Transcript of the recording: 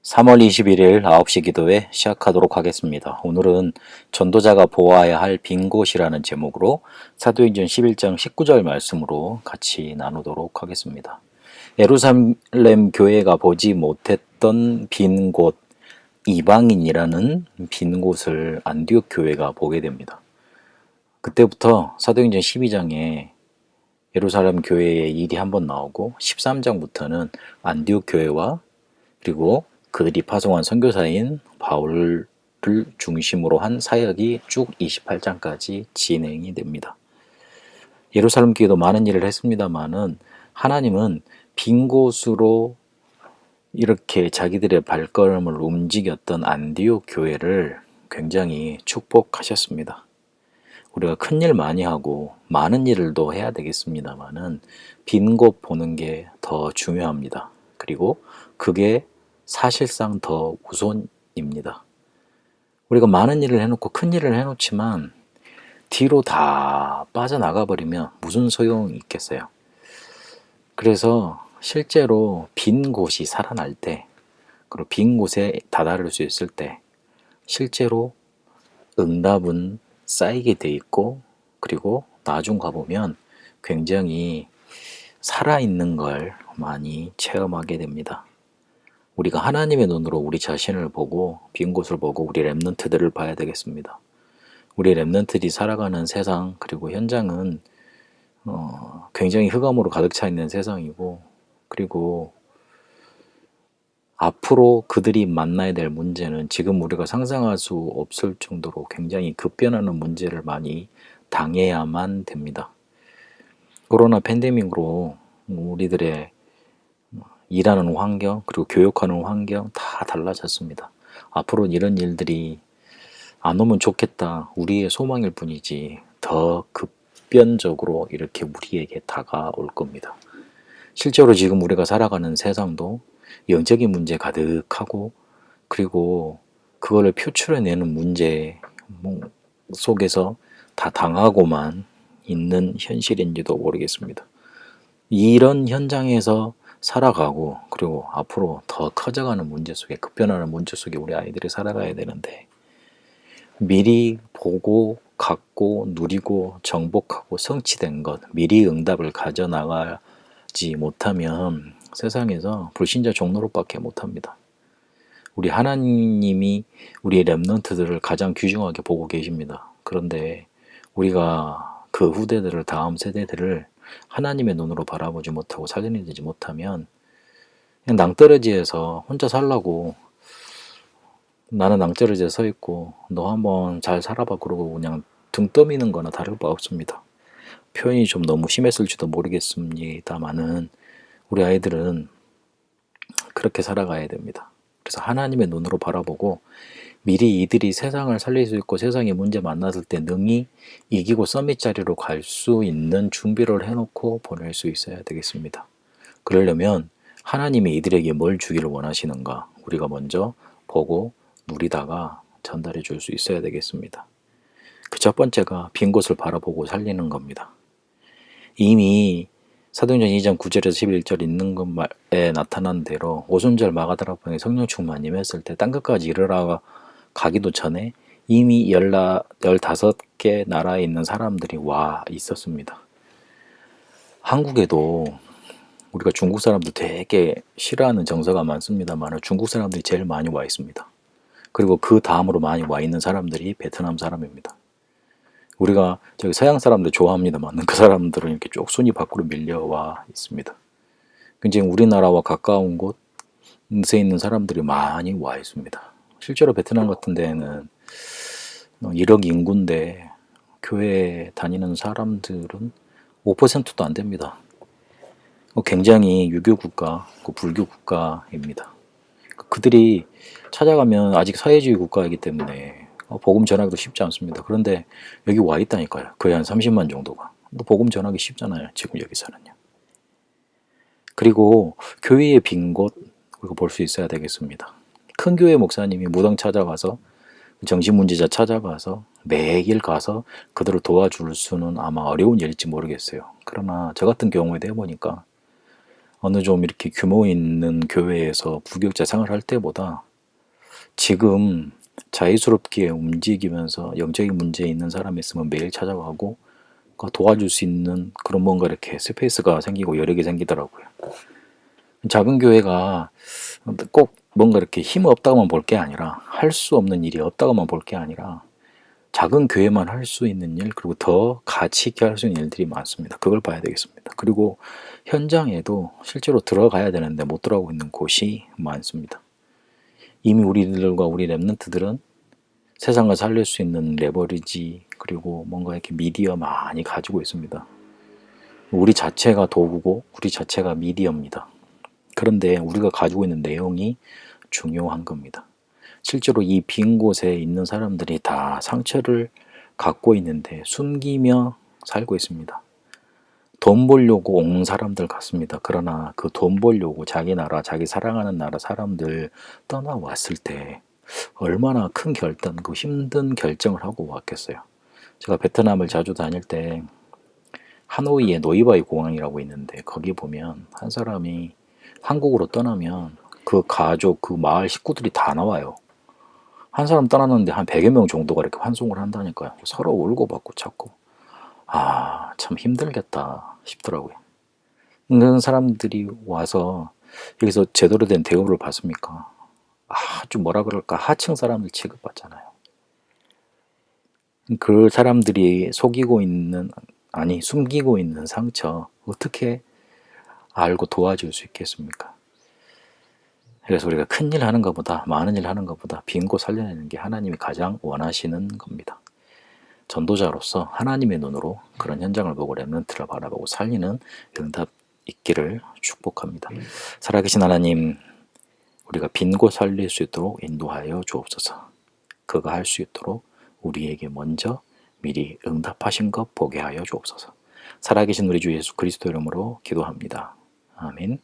3월 21일 9시 기도회 시작하도록 하겠습니다. 오늘은 전도자가 보아야 할 빈 곳이라는 제목으로 사도행전 11장 19절 말씀으로 같이 나누도록 하겠습니다. 예루살렘 교회가 보지 못했던 빈 곳, 이방인이라는 빈 곳을 안디옥 교회가 보게 됩니다. 그때부터 사도행전 12장에 예루살렘 교회의 일이 한번 나오고 13장부터는 안디옥 교회와 그리고 그들이 파송한 선교사인 바울을 중심으로 한 사역이 쭉 28장까지 진행이 됩니다. 예루살렘 교회도 많은 일을 했습니다만은 하나님은 빈 곳으로 이렇게 자기들의 발걸음을 움직였던 안디옥 교회를 굉장히 축복하셨습니다. 우리가 큰 일 많이 하고 많은 일도 해야 되겠습니다만은 빈 곳 보는 게 더 중요합니다. 그리고 그게 사실상 더 우선입니다. 우리가 많은 일을 해놓고 큰 일을 해놓지만 뒤로 다 빠져나가 버리면 무슨 소용이 있겠어요. 그래서 실제로 빈 곳이 살아날 때, 그리고 빈 곳에 다다를 수 있을 때 실제로 응답은 쌓이게 돼 있고, 그리고 나중 가보면 굉장히 살아있는 걸 많이 체험하게 됩니다. 우리가 하나님의 눈으로 우리 자신을 보고 빈 곳을 보고 우리 렘넌트들을 봐야 되겠습니다. 우리 렘넌트들이 살아가는 세상 그리고 현장은 굉장히 흑암으로 가득 차 있는 세상이고, 그리고 앞으로 그들이 만나야 될 문제는 지금 우리가 상상할 수 없을 정도로 굉장히 급변하는 문제를 많이 당해야만 됩니다. 코로나 팬데믹으로 우리들의 일하는 환경, 그리고 교육하는 환경 다 달라졌습니다. 앞으로는 이런 일들이 안 오면 좋겠다, 우리의 소망일 뿐이지 더 급변적으로 이렇게 우리에게 다가올 겁니다. 실제로 지금 우리가 살아가는 세상도 영적인 문제 가득하고, 그리고 그거를 표출해내는 문제 속에서 다 당하고만 있는 현실인지도 모르겠습니다. 이런 현장에서 살아가고, 그리고 앞으로 더 커져가는 문제 속에, 급변하는 문제 속에 우리 아이들이 살아가야 되는데, 미리 보고 갖고 누리고 정복하고 성취된 것, 미리 응답을 가져나가지 못하면 세상에서 불신자 종로로밖에 못합니다. 우리 하나님이 우리 렘넌트들을 가장 귀중하게 보고 계십니다. 그런데 우리가 그 후대들을, 다음 세대들을 하나님의 눈으로 바라보지 못하고 살려내지 못하면 그냥 낭떠러지에서 혼자 살라고, 나는 낭떠러지에 서 있고 너 한번 잘 살아봐 그러고 그냥 등 떠미는 거나 다를 바 없습니다. 표현이 좀 너무 심했을지도 모르겠습니다만은 우리 아이들은 그렇게 살아가야 됩니다. 그래서 하나님의 눈으로 바라보고 미리 이들이 세상을 살릴 수 있고 세상의 문제 만났을 때 능히 이기고 서밋 자리로 갈 수 있는 준비를 해놓고 보낼 수 있어야 되겠습니다. 그러려면 하나님이 이들에게 뭘 주기를 원하시는가 우리가 먼저 보고 누리다가 전달해 줄 수 있어야 되겠습니다. 그 첫 번째가 빈 곳을 바라보고 살리는 겁니다. 이미 사도행전 2장 9절에서 11절 있는 것에 나타난 대로 오순절 마가다락방에 성령 충만이 했을 때 땅끝까지 이르러 가기도 전에 이미 15개 나라에 있는 사람들이 와 있었습니다. 한국에도 우리가 중국 사람들 되게 싫어하는 정서가 많습니다만 중국 사람들이 제일 많이 와 있습니다. 그리고 그 다음으로 많이 와 있는 사람들이 베트남 사람입니다. 우리가 저기 서양 사람들 좋아합니다만 그 사람들은 이렇게 쭉 순위 밖으로 밀려와 있습니다. 굉장히 우리나라와 가까운 곳에 있는 사람들이 많이 와 있습니다. 실제로 베트남 같은 데는 1억 인구인데 교회 다니는 사람들은 5%도 안 됩니다. 굉장히 유교 국가, 불교 국가입니다. 그들이 찾아가면 아직 사회주의 국가이기 때문에 복음 전하기도 쉽지 않습니다. 그런데 여기 와 있다니까요. 거의 한 30만 정도가. 복음 전하기 쉽잖아요. 지금 여기서는요. 그리고 교회의 빈 곳 우리가 볼 수 있어야 되겠습니다. 큰 교회 목사님이 무당 찾아가서, 정신문제자 찾아가서 매일 가서 그들을 도와줄 수는 아마 어려운 일일지 모르겠어요. 그러나 저 같은 경우에도 해보니까 어느 좀 이렇게 규모 있는 교회에서 부교육자 생활할 때보다 지금 자유스럽게 움직이면서 영적인 문제 있는 사람이 있으면 매일 찾아가고 도와줄 수 있는 그런 뭔가 이렇게 스페이스가 생기고 여러 개 생기더라고요. 작은 교회가 꼭 뭔가 이렇게 힘 없다고만 볼 게 아니라, 할 수 없는 일이 없다고만 볼 게 아니라 작은 교회만 할 수 있는 일, 그리고 더 가치 있게 할 수 있는 일들이 많습니다. 그걸 봐야 되겠습니다. 그리고 현장에도 실제로 들어가야 되는데 못 들어가고 있는 곳이 많습니다. 이미 우리들과 우리 랩런트들은 세상을 살릴 수 있는 레버리지, 그리고 뭔가 이렇게 미디어 많이 가지고 있습니다. 우리 자체가 도구고 우리 자체가 미디어입니다. 그런데 우리가 가지고 있는 내용이 중요한 겁니다. 실제로 이 빈 곳에 있는 사람들이 다 상처를 갖고 있는데 숨기며 살고 있습니다. 돈 벌려고 온 사람들 같습니다. 그러나 그 돈 벌려고 자기 나라, 자기 사랑하는 나라 사람들 떠나왔을 때 얼마나 큰 결단, 그 힘든 결정을 하고 왔겠어요. 제가 베트남을 자주 다닐 때 하노이에 노이바이 공항이라고 있는데, 거기 보면 한 사람이 한국으로 떠나면 그 가족, 그 마을 식구들이 다 나와요. 한 사람 떠났는데 한 100여 명 정도가 이렇게 환송을 한다니까요. 서로 울고 받고 찾고. 아, 참 힘들겠다 싶더라고요. 그런 사람들이 와서 여기서 제대로 된 대우를 받습니까? 좀 뭐라 그럴까, 하층 사람들 취급받잖아요. 그 사람들이 속이고 있는, 아니 숨기고 있는 상처 어떻게 알고 도와줄 수 있겠습니까? 그래서 우리가 큰 일 하는 것보다, 많은 일 하는 것보다 빈 곳 살려내는 게 하나님이 가장 원하시는 겁니다. 전도자로서 하나님의 눈으로 그런 현장을 보고 렘넌트를 바라보고 살리는 응답 있기를 축복합니다. 살아계신 하나님, 우리가 빈 곳 살릴 수 있도록 인도하여 주옵소서. 그가 할 수 있도록 우리에게 먼저 미리 응답하신 것 보게 하여 주옵소서. 살아계신 우리 주 예수 그리스도 이름으로 기도합니다. 아멘.